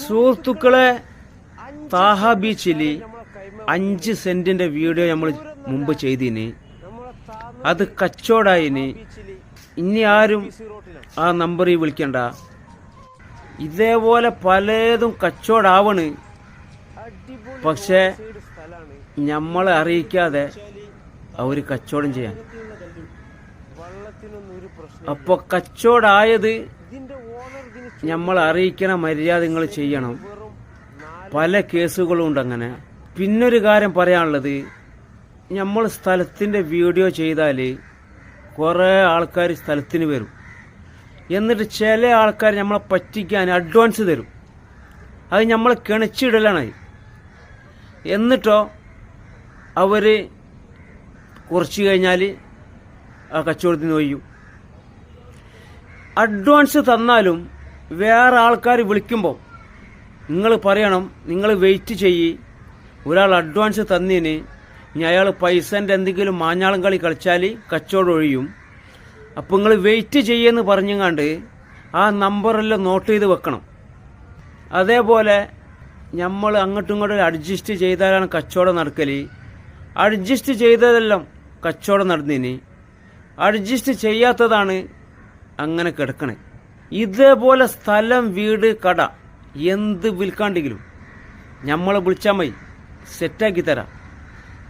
സുഹൃത്തുക്കളെ, താഹ ബീച്ചിൽ 5 സെന്റിന്റെ വീഡിയോ നമ്മൾ മുമ്പ് ചെയ്തിന്. അത് കച്ചവടായിന്. ഇനി ആരും ആ നമ്പറിൽ വിളിക്കണ്ട. ഇതേപോലെ പലതും കച്ചവടാവണ്. പക്ഷെ നമ്മളെ അറിയിക്കാതെ അവർ കച്ചവടം ചെയ്യാൻ. അപ്പോൾ കച്ചവടായത് നമ്മൾ അറിയിക്കണ മര്യാദ നിങ്ങൾ ചെയ്യണം. പല കേസുകളും ഉണ്ട് അങ്ങനെ. പിന്നൊരു കാര്യം പറയാനുള്ളത്, നമ്മൾ സ്ഥലത്തിൻ്റെ വീഡിയോ ചെയ്താൽ കുറേ ആൾക്കാർ സ്ഥലത്തിന് വരും. എന്നിട്ട് ചില ആൾക്കാർ നമ്മളെ പറ്റിക്കാൻ അഡ്വാൻസ് തരും. അത് നമ്മളെ കിണച്ചിടലാണ്. എന്നിട്ടോ അവർ കുറച്ച് കഴിഞ്ഞാൽ ആ കച്ചവടത്തിന് ഒഴിയും. അഡ്വാൻസ് തന്നാലും വേറെ ആൾക്കാർ വിളിക്കുമ്പോൾ നിങ്ങൾ പറയണം, നിങ്ങൾ വെയിറ്റ് ചെയ്യ്, ഒരാൾ അഡ്വാൻസ് തന്നതിന് ഇനി അയാൾ പൈസൻ്റെ എന്തെങ്കിലും മാഞ്ഞാളം കളി കളിച്ചാൽ കച്ചവടം ഒഴിയും. അപ്പോൾ നിങ്ങൾ വെയിറ്റ് ചെയ്യുമെന്ന് പറഞ്ഞുകൊണ്ട് ആ നമ്പറെല്ലാം നോട്ട് ചെയ്ത് വെക്കണം. അതേപോലെ നമ്മൾ അങ്ങോട്ടും ഇങ്ങോട്ടും അഡ്ജസ്റ്റ് ചെയ്താലാണ് കച്ചവടം നടക്കൽ. അഡ്ജസ്റ്റ് ചെയ്തതെല്ലാം കച്ചവടം നടന്നതിന്, അഡ്ജസ്റ്റ് ചെയ്യാത്തതാണ് അങ്ങനെ കിടക്കണേ. ഇതേപോലെ സ്ഥലം, വീട്, കട എന്ത് വിൽക്കാണ്ടെങ്കിലും നമ്മളെ വിളിച്ചാൽ മതി, സെറ്റാക്കി തരാം.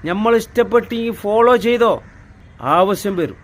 നമ്മൾ ഇഷ്ടപ്പെട്ട് ഫോളോ ചെയ്തോ, ആവശ്യം വരും.